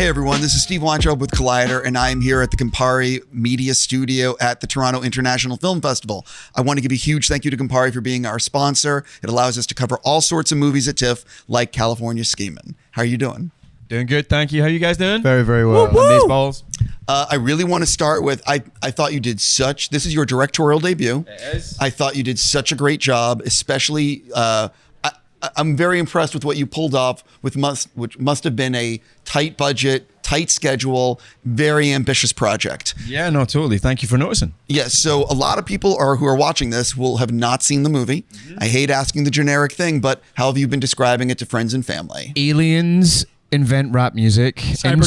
Hey everyone, this is Steve Weintraub with Collider, and I am here at the Campari Media Studio at the Toronto International Film Festival. I want to give a huge thank you to Campari for being our sponsor. It allows us to cover all sorts of movies at TIFF, like California Schemin. How are you doing? Doing good, thank you. How you guys doing? Very, very well. These balls. I really want to start with, I thought you did this is your directorial debut. It is. I thought you did such a great job, especially, I'm very impressed with what you pulled off with which must have been a tight budget, tight schedule, very ambitious project. Yeah, no, totally. Thank you for noticing. Yes, so a lot of people who are watching this will have not seen the movie. Mm-hmm. I hate asking the generic thing, but how have you been describing it to friends and family? Aliens invent rap music in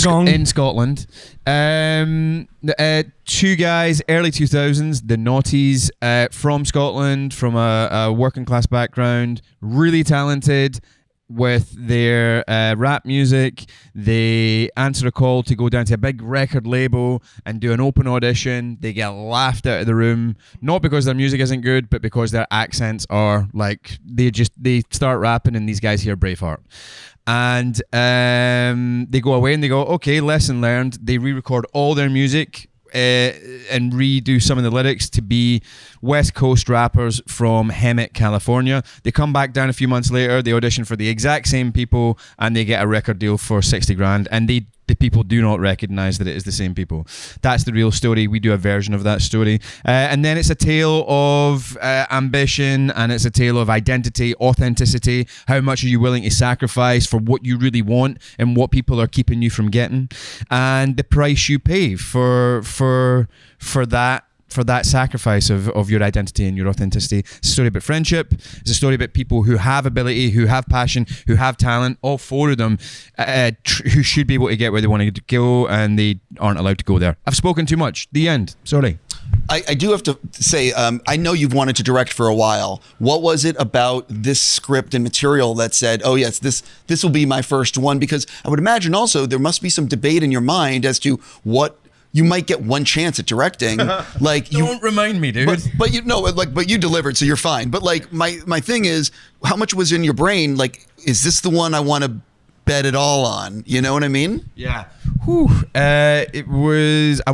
Scotland. Two guys, early 2000s, the Naughties, from Scotland, from a working class background, really talented with their rap music. They answer a call to go down to a big record label and do an open audition. They get laughed out of the room, not because their music isn't good, but because their accents are like, they start rapping and these guys hear Braveheart. And they go away and they go, okay, lesson learned. They re-record all their music and redo some of the lyrics to be West Coast rappers from Hemet, California. They come back down a few months later, they audition for the exact same people, and they get a record deal for 60 grand. And the people do not recognize that it is the same people. That's the real story. We do a version of that story. And then it's a tale of ambition, and it's a tale of identity, authenticity. How much are you willing to sacrifice for what you really want and what people are keeping you from getting? And the price you pay for that sacrifice of your identity and your authenticity. It's a story about friendship. It's a story about people who have ability, who have passion, who have talent, all four of them, who should be able to get where they want to go, and they aren't allowed to go there. I've spoken too much. The end. Sorry. I do have to say, I know you've wanted to direct for a while. What was it about this script and material that said, oh yes, this will be my first one? Because I would imagine also there must be some debate in your mind as to what you might get one chance at directing. Like, don't remind me, dude. But you delivered, so you're fine. But like, my thing is, how much was in your brain? Like, is this the one I want to bet it all on? You know what I mean? Yeah. Whew. It was. I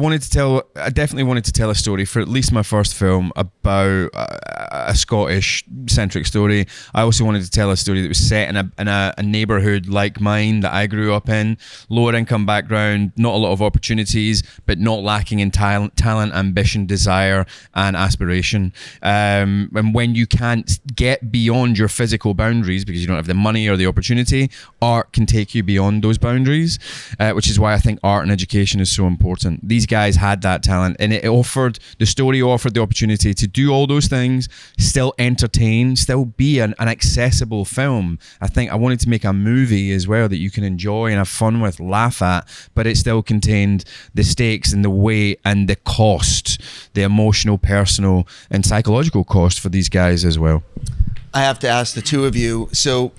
definitely wanted to tell a story for at least my first film about a Scottish-centric story. I also wanted to tell a story that was set in a neighbourhood like mine that I grew up in, lower income background, not a lot of opportunities, but not lacking in talent, ambition, desire, and aspiration. And when you can't get beyond your physical boundaries because you don't have the money or the opportunity, art can take you beyond those boundaries, which is why I think art and education is so important. These guys had that talent, and the story offered the opportunity to do all those things, still entertain, still be an accessible film. I think I wanted to make a movie as well that you can enjoy and have fun with, laugh at, but it still contained the stakes and the weight and the cost, the emotional, personal, and psychological cost for these guys as well. I have to ask the two of you, so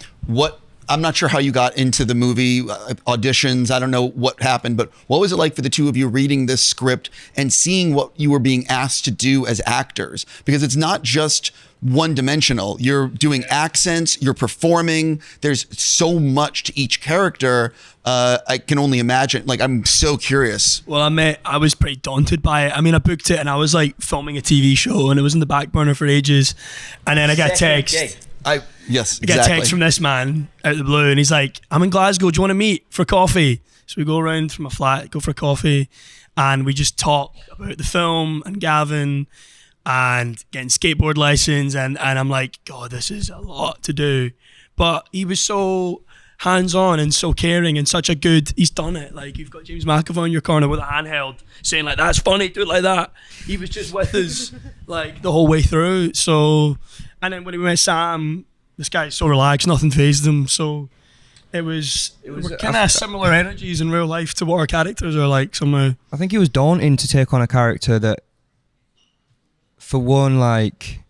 I'm not sure how you got into the movie, auditions, I don't know what happened, but what was it like for the two of you reading this script and seeing what you were being asked to do as actors? Because it's not just one-dimensional. You're doing accents, you're performing, there's so much to each character. I can only imagine. Like, I'm so curious. Well, I was pretty daunted by it. I mean, I booked it and I was like filming a TV show and it was in the back burner for ages. And then I got a text. Yes, exactly. I got a text from this man out of the blue and he's like, I'm in Glasgow, do you want to meet for coffee? So we go around from a flat, go for coffee, and we just talk about the film and Gavin and getting skateboard lessons, and I'm like, God, this is a lot to do. But he was so hands-on and so caring and such a good, he's done it. Like, you've got James McAvoy in your corner with a handheld saying like, that's funny, do it like that. He was just with us like the whole way through. So, and then when we met Sam, this guy's so relaxed, nothing fazed him. So it was kind of similar energies in real life to what our characters are like somehow. I think it was daunting to take on a character that, for one, like,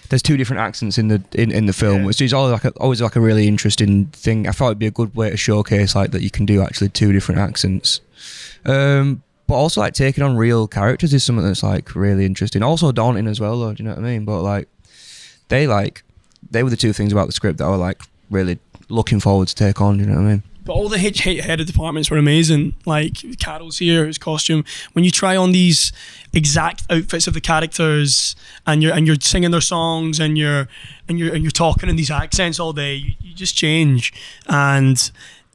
there's two different accents in the film, which is always a really interesting thing. I thought it'd be a good way to showcase like that you can do actually two different accents. But also like taking on real characters is something that's like really interesting. Also daunting as well, though. Do you know what I mean? But like they were the two things about the script that I like really looking forward to take on. You know what I mean? But all the headed departments were amazing. Like Carol's here, his costume. When you try on these exact outfits of the characters, and you're singing their songs, and you're talking in these accents all day, you just change. And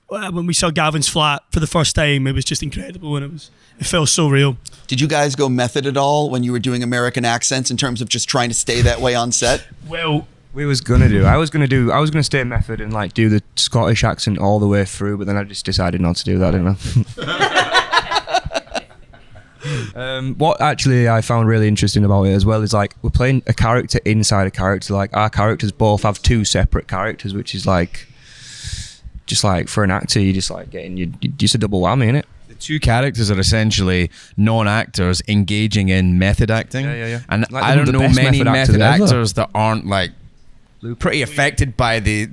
when we saw Gavin's flat for the first time, it was just incredible, and it felt so real. Did you guys go method at all when you were doing American accents in terms of just trying to stay that way on set? Well, I was gonna stay method and like do the Scottish accent all the way through, but then I just decided not to do that, didn't I? What actually I found really interesting about it as well is like we're playing a character inside a character. Like our characters both have two separate characters, which is like just like for an actor, you just like getting you just a double whammy, innit? The two characters are essentially non-actors engaging in method acting. Yeah. And Like I don't the know best many method method actors ever. actors that aren't like pretty affected by the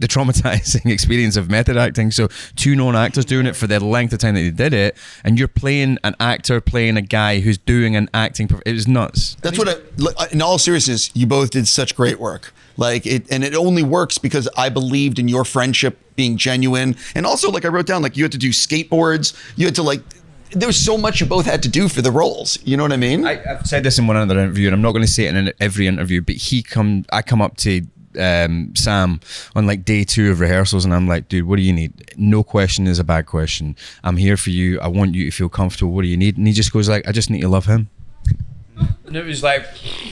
traumatizing experience of method acting. So two known actors doing it for the length of time that they did it, and you're playing an actor playing a guy who's doing an acting. It was nuts. That's in all seriousness, you both did such great work. Like it only works because I believed in your friendship being genuine. And also, like I wrote down, like you had to do skateboards. You had to like, there was so much you both had to do for the roles. You know what I mean? I've said this in one other interview, and I'm not going to say it in every interview, but I come up to Sam on like day 2 of rehearsals, and I'm like, dude, what do you need? No question is a bad question. I'm here for you. I want you to feel comfortable. What do you need? And he just goes like, I just need to love him. And it was like,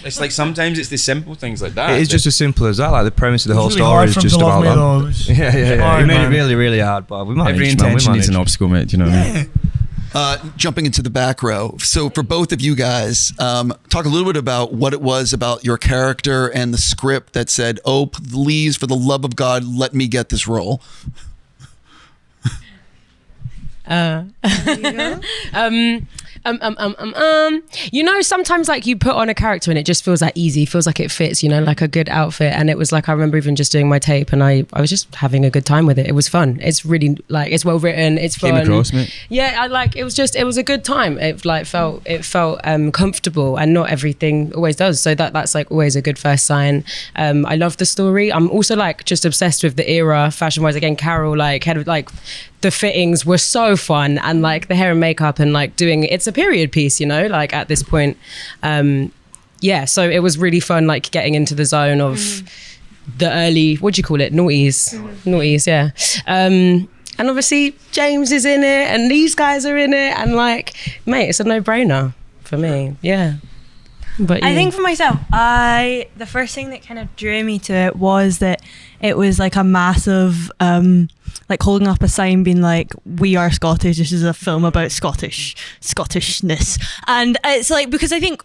it's like sometimes it's the simple things like that. It is just as simple as that. Like the premise of the whole It's really story hard is for him just to love about me, that. though. Yeah. Hard, He made it man. really, really hard, but we managed. every man, we intention needs an managed. obstacle, mate. Do you know what I mean? Jumping into the back row. So for both of you guys, talk a little bit about what it was about your character and the script that said, oh, please, for the love of God, let me get this role. You know, sometimes like you put on a character and it just feels like easy, feels like it fits, you know, like a good outfit. And it was like, I remember even just doing my tape and I was just having a good time with it. It was fun. It's really like, it's well written. It's fun. Came across, mate. Yeah, it was a good time. It like felt comfortable, and not everything always does. So that's like always a good first sign. I love the story. I'm also like just obsessed with the era fashion wise. Again, Carol the fittings were so fun, and like the hair and makeup, and like it's a period piece, you know, like at this point. So it was really fun, like getting into the zone of the early, what do you call it? Noughties, yeah. And obviously James is in it and these guys are in it, and like, mate, it's a no-brainer for me. Yeah. But I think for myself, the first thing that kind of drew me to it was that it was like a massive, like holding up a sign being like, we are Scottish, this is a film about Scottishness. And it's like, because I think,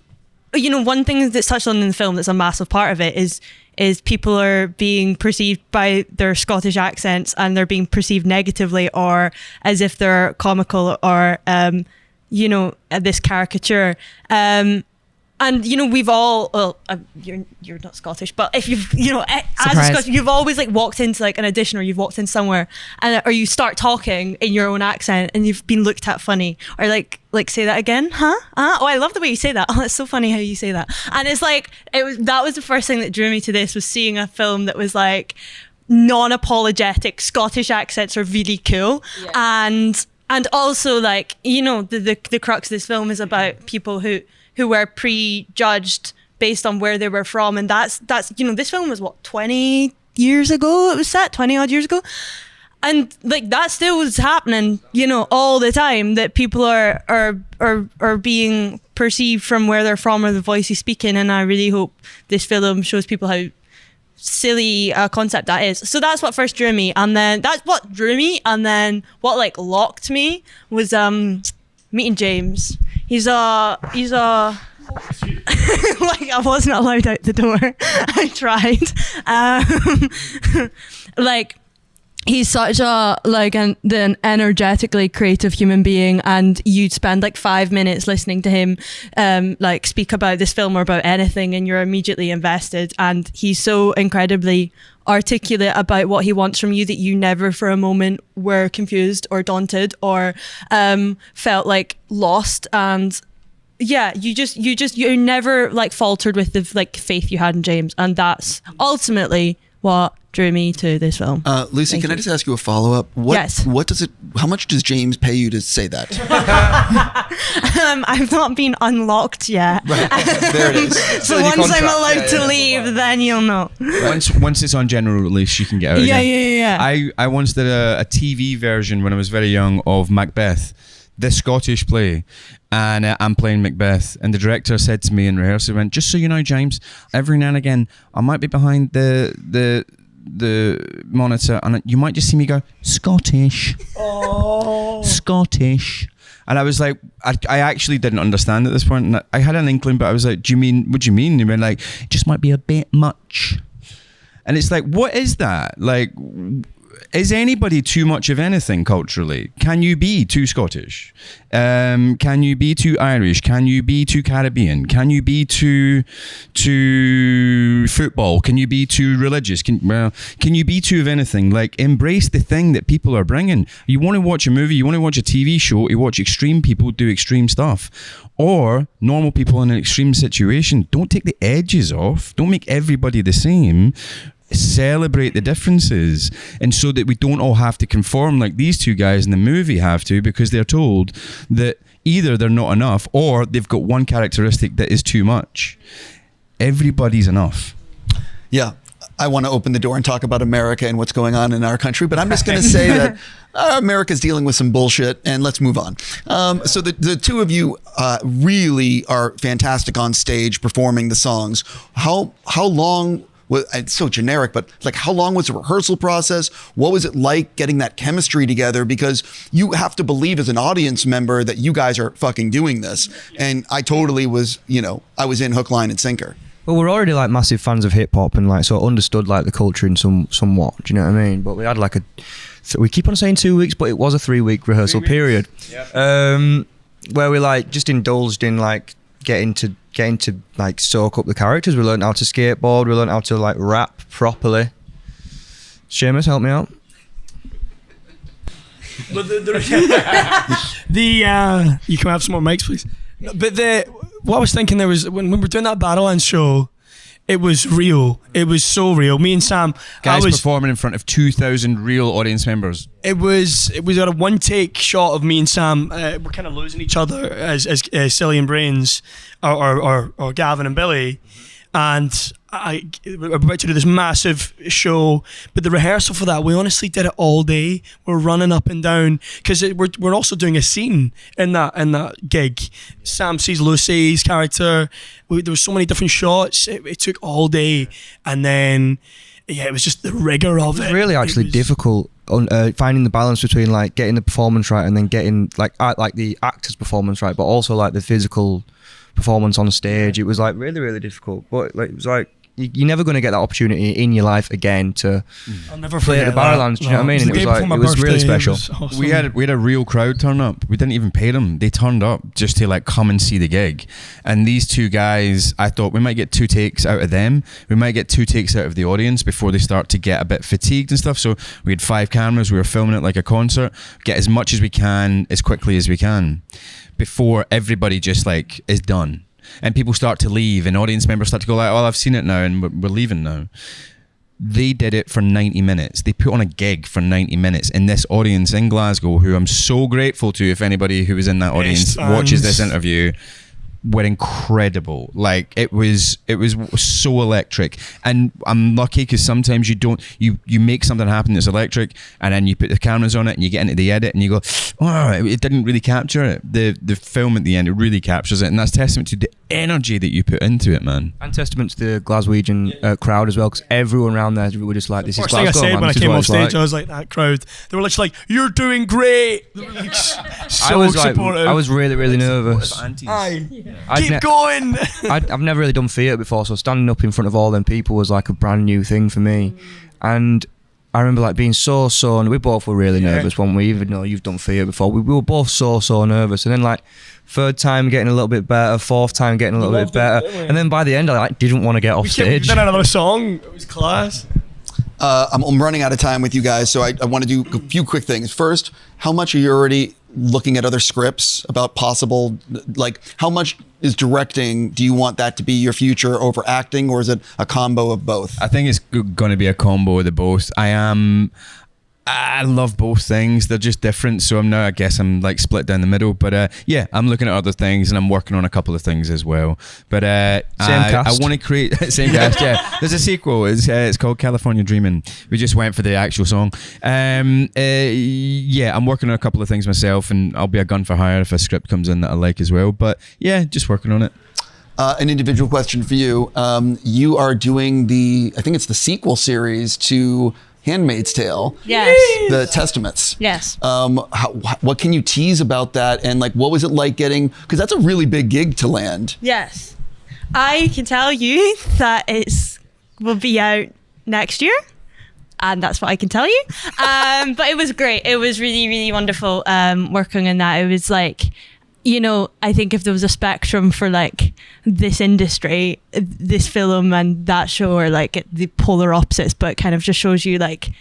you know, one thing that's touched on in the film that's a massive part of it is people are being perceived by their Scottish accents, and they're being perceived negatively or as if they're comical or, you know, this caricature. And, you know, we've all, well, you're not Scottish, but if you've, you know, as a Scottish, you've always like walked into like an audition, or you've walked in somewhere or you start talking in your own accent and you've been looked at funny, or like say that again, huh? Oh, I love the way you say that. Oh, it's so funny how you say that. And it's like, that was the first thing that drew me to this, was seeing a film that was like non-apologetic. Scottish accents are really cool. Yeah. And also like, you know, the crux of this film is about people who were prejudged based on where they were from. And that's, you know, this film was what, 20 years ago it was set, 20 odd years ago. And like that still was happening, you know, all the time, that people are being perceived from where they're from or the voice he's speaking. And I really hope this film shows people how silly a concept that is. So that's what first drew me. And then that's what drew me. And then what like locked me was meeting James. He's a like, I wasn't allowed out the door. I tried. Like, he's such a like an energetically creative human being, and you'd spend like 5 minutes listening to him like speak about this film or about anything, and you're immediately invested. And he's so incredibly articulate about what he wants from you that you never for a moment were confused or daunted or felt like lost. And yeah, you never like faltered with the like faith you had in James, and that's ultimately what drew me to this film. Lucy, Thank can I you. just ask you a follow-up? Yes. How much does James pay you to say that? I've not been unlocked yet. Right. There it is. So once I'm allowed to leave, then you'll know. Once it's on general release, you can get out again. Yeah. I once did a TV version when I was very young of Macbeth, this Scottish play, and I'm playing Macbeth, and the director said to me in rehearsal, he went, just so you know, James, every now and again I might be behind the monitor and you might just see me go Scottish. Scottish. And I was like, I actually didn't understand at this point, and I had an inkling, but I was like, what do you mean? And he went like, it just might be a bit much. And it's like, what is that? Like, is anybody too much of anything culturally? Can you be too Scottish? Can you be too Irish? Can you be too Caribbean? Can you be too football? Can you be too religious? Can you be too of anything? Like, embrace the thing that people are bringing. You want to watch a movie, you want to watch a TV show, you watch extreme people do extreme stuff, or normal people in an extreme situation. Don't take the edges off. Don't make everybody the same. Celebrate the differences, and so that we don't all have to conform like these two guys in the movie have to, because they're told that either they're not enough or they've got one characteristic that is too much. Everybody's enough. Yeah. I want to open the door and talk about America and what's going on in our country, but I'm just going to say that America's dealing with some bullshit, and let's move on. So the two of you really are fantastic on stage performing the songs. How long? Well, it's so generic, but like, how long was the rehearsal process? What was it like getting that chemistry together? Because you have to believe as an audience member that you guys are fucking doing this. And I totally was, I was in hook, line, and sinker. Well, we're already like massive fans of hip hop and like, so understood like the culture in somewhat. Do you know what I mean? But we had like we keep on saying 2 weeks, but it was a 3-week rehearsal period. Yeah. Where we like just indulged in like getting to like soak up the characters. We learned how to skateboard. We learned how to like rap properly. Seamus, help me out. But you can have some more mics, please. But what I was thinking there was when we were doing that Battleland show, it was real. It was so real. Me and Sam, guys performing in front of 2,000 real audience members. It was a one take shot of me and Sam. We're kind of losing each other as Silibil N Brains or Gavin and Billy, and we're about to do this massive show. But the rehearsal for that, we honestly did it all day. We're running up and down because we're also doing a scene in that gig. Sam sees Lucy's character. There were so many different shots. It took all day, and then it was just the rigor of it. It's really actually difficult on finding the balance between like getting the performance right and then getting like the actor's performance right, but also like the physical performance on stage. It was like really, really difficult, but like it was like you're never going to get that opportunity in your life again to I'll never play at the Barrowlands. Do you know what I mean? And it was really special. Awesome. We had a real crowd turn up. We didn't even pay them. They turned up just to like come and see the gig. And these two guys, I thought we might get 2 takes out of them. We might get 2 takes out of the audience before they start to get a bit fatigued and stuff. So we had 5 cameras. We were filming it like a concert. Get as much as we can as quickly as we can before everybody just like is done. And people start to leave, and audience members start to go like, "Oh, I've seen it now, and we're leaving now." They did it for 90 minutes. They put on a gig for 90 minutes, and this audience in Glasgow, who I'm so grateful to, if anybody who was in that audience watches this interview, were incredible. Like it was so electric, and I'm lucky because sometimes you make something happen that's electric, and then you put the cameras on it and you get into the edit and you go, oh, it didn't really capture it. The film at the end, it really captures it, and that's testament to the energy that you put into it, man. And testament to the Glaswegian crowd as well, because everyone around there were just like, this is Glasgow, first thing I said man, when I came off stage, like. I was like, that crowd, they were literally like, you're doing great. They were like, so supportive. I was really, really nervous. Keep going. I've never really done theatre before, so standing up in front of all them people was like a brand new thing for me. And I remember like being so and we both were really nervous, weren't we? Even though you've done theatre before, we were both so nervous. And then like 3rd time getting a little bit better, 4th time getting a little bit better, and then by the end I like didn't want to get off stage. Then another song. It was class. I'm running out of time with you guys, so I want to do a few quick things. First, how much are you already looking at other scripts, about possible, like how much is directing, do you want that to be your future over acting, or is it a combo of both? I think it's going to be a combo of the both. I love both things. They're just different. So I guess I'm like split down the middle. But yeah, I'm looking at other things and I'm working on a couple of things as well. But same cast. I want to create same cast. Yeah, there's a sequel. It's called California Dreamin'. We just went for the actual song. Yeah, I'm working on a couple of things myself, and I'll be a gun for hire if a script comes in that I like as well. But yeah, just working on it. An individual question for you. You are doing I think it's the sequel series to Handmaid's Tale. Yes. The Testaments. Yes. What can you tease about that? And like, what was it like getting, because that's a really big gig to land. Yes. I can tell you that will be out next year. And that's what I can tell you. But it was great. It was really, really wonderful working on that. It was like, you know, I think if there was a spectrum for like this industry, this film and that show are like the polar opposites, but it kind of just shows you like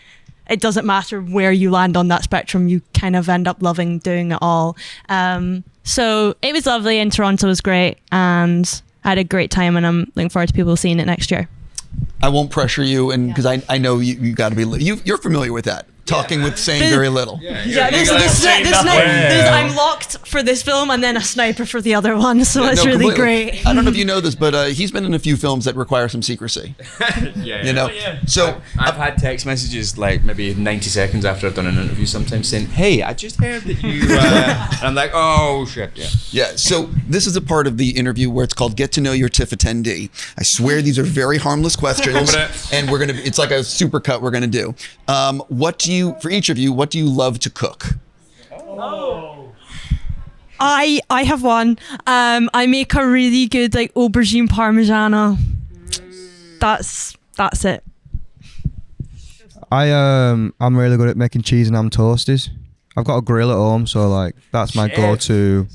it doesn't matter where you land on that spectrum, you kind of end up loving doing it all. So it was lovely, and Toronto was great, and I had a great time, and I'm looking forward to people seeing it next year. I won't pressure you, and because I know you got to be, you're familiar with that. Talking with saying very little. I'm locked for this film and then a sniper for the other one, so it's really completely. great. I don't know if you know this, but he's been in a few films that require some secrecy. You know, so I've had text messages like maybe 90 seconds after I've done an interview, sometimes saying, "Hey, I just heard that you," and I'm like, "Oh shit, yeah." Yeah. So this is a part of the interview where it's called "Get to Know Your TIFF attendee." I swear these are very harmless questions, and it's like a supercut we're gonna do. For each of you, what do you love to cook? I have one. I make a really good like aubergine parmigiana. That's it. I'm really good at making cheese and ham toasties. I've got a grill at home, so like that's my go-to.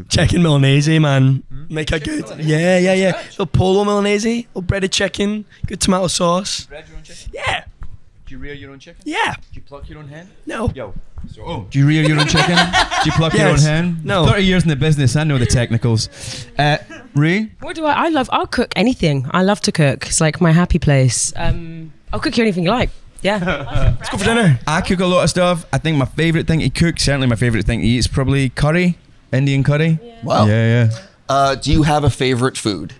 Chicken Milanese, man. Make a good. Yeah. The polo Milanese, or breaded chicken, good tomato sauce. Bread your own chicken? Yeah. Do you rear your own chicken? Yeah. Do you pluck your own hen? No. Yo. Do you rear your own chicken? Do you pluck your own hen? No. 30 years in the business, I know the technicals. Ree? What do I'll cook anything. I love to cook. It's like my happy place. I'll cook you anything you like. Yeah. Let's go for dinner. I cook a lot of stuff. I think my favourite thing to cook, certainly my favourite thing to eat, is probably curry. Indian curry. Yeah. Wow. Yeah. Do you have a favorite food?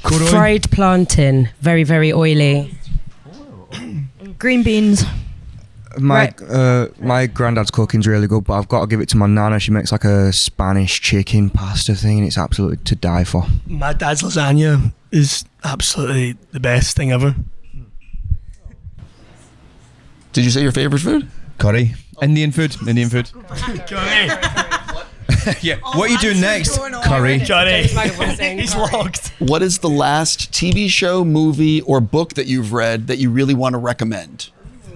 Fried plantain. Very, very oily. Green beans. My granddad's cooking's really good, but I've got to give it to my nana. She makes like a Spanish chicken pasta thing, and it's absolutely to die for. My dad's lasagna is absolutely the best thing ever. Did you say your favorite food? Curry. Indian food. Johnny. Yeah. What are you doing next? Curry. Johnny. James McAvoy saying He's curry. locked. What is the last TV show, movie, or book that you've read that you really want to recommend?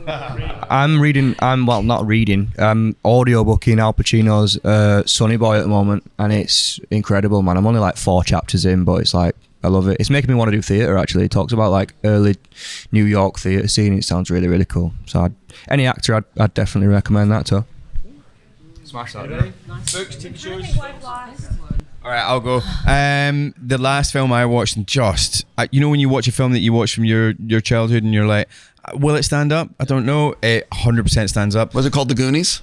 I'm not reading. Audiobooking Al Pacino's Sonny Boy at the moment, and it's incredible, man. I'm only like 4 chapters in, but it's like, I love it. It's making me want to do theatre, actually. It talks about like early New York theatre scene. It sounds really, really cool. So any actor, I'd definitely recommend that to. Smash that. Books, TV shows. All right, I'll go. The last film I watched, and you know when you watch a film that you watch from your childhood and you're like, will it stand up? I don't know. It 100% stands up. Was it called The Goonies?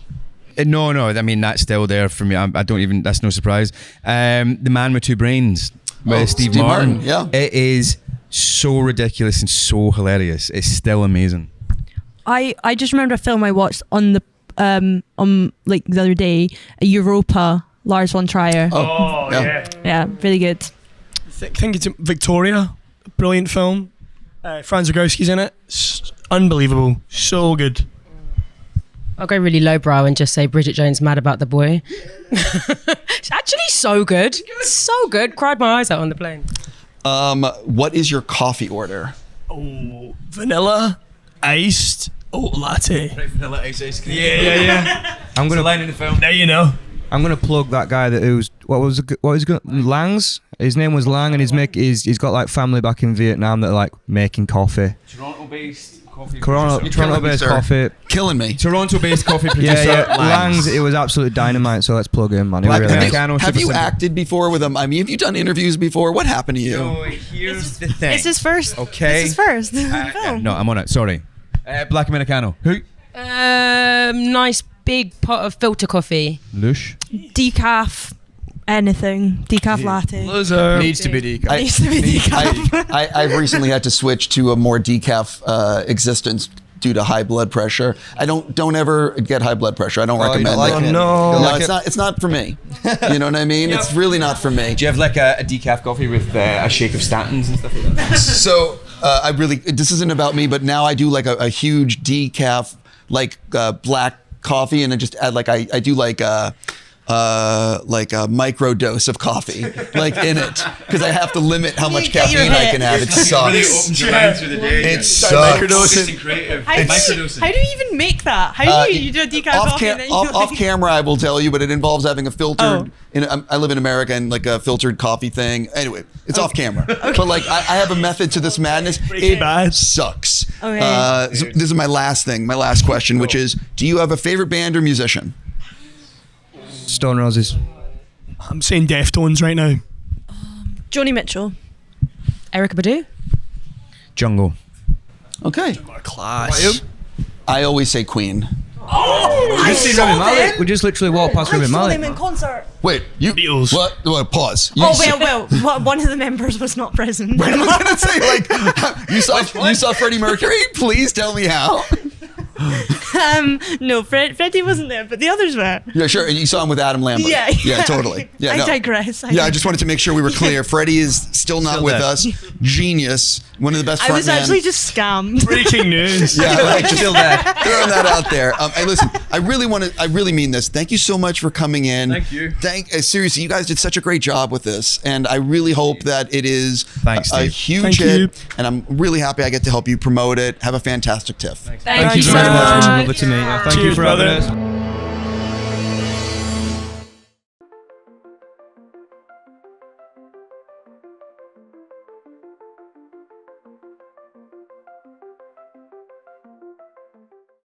No. I mean, that's still there for me. I don't even. That's no surprise. The Man with Two Brains with Steve Martin. Yeah. It is so ridiculous and so hilarious. It's still amazing. I just remember a film I watched on like the other day, Europa, Lars von Trier. Oh yeah. Yeah, really good. I think it's Victoria. Brilliant film. Franz Rogowski's in it. Unbelievable. So good. I'll go really lowbrow and just say Bridget Jones' Mad About the Boy. It's actually so good. So good. Cried my eyes out on the plane. What is your coffee order? Oh, vanilla, iced, latte. Vanilla ice cream. Yeah. I'm gonna line in the film. Now you know. I'm gonna plug that guy who's what was Lang's? His name was Lang, and he's got like family back in Vietnam that are like making coffee. Toronto-based coffee. Toronto-based coffee. Killing me. Toronto-based coffee producer. Yeah. Lang's. It was absolute dynamite. So let's plug him, man. He really have you acted before with him? I mean, have you done interviews before? What happened to you? So here's the thing. It's his first. Okay. It's his first. No, I'm on it. Sorry. Black Americano. Who? Nice big pot of filter coffee. Lush. Decaf. Anything. Decaf latte. Loser. Needs to be decaf. Needs to be decaf. I've recently had to switch to a more decaf existence due to high blood pressure. I don't ever get high blood pressure. I don't recommend it. No, it's not for me. You know what I mean? It's really not for me. Do you have like a decaf coffee with a shake of statins and stuff like that? So this isn't about me, but now I do like a huge decaf like black coffee, and I just add like I do like a micro dose of coffee like in it, because I have to limit how much caffeine I can have. It sucks. Really opens your mind through the day. It sucks. How do you even make that? How do you do a decaf coffee? And then you off camera, I will tell you, but it involves having a filtered. I live in America, and like a filtered coffee thing. Anyway, it's off camera. But like I have a method to this madness. It sucks. Okay. This is my last question, which is: do you have a favorite band or musician? Stone Roses. I'm saying Deftones right now. Joni Mitchell. Erykah Badu. Jungle. Okay. Class. I always say Queen. We just literally walked past Rami I saw Malek. them in concert. Wait, you Beatles. What? Pause. One of the members was not present. I was gonna say, like, you saw Freddie Mercury? Please tell me how. No, Freddie wasn't there, but the others were. Yeah, sure. And you saw him with Adam Lambert. Yeah. Totally. Yeah, I digress. I just wanted to make sure we were clear. Freddie is still not with us. Genius. One of the best I front was men. actually just scammed. Breaking news. Yeah, like, just still there. Throwing that out there. Hey, listen, I really mean this. Thank you so much for coming in. Thank you. Seriously, you guys did such a great job with this, and I really hope that it is a huge hit. And I'm really happy I get to help you promote it. Have a fantastic TIFF. Thank you so so much. much. Lovely to meet you. Thank you Cheers, for having brother. us.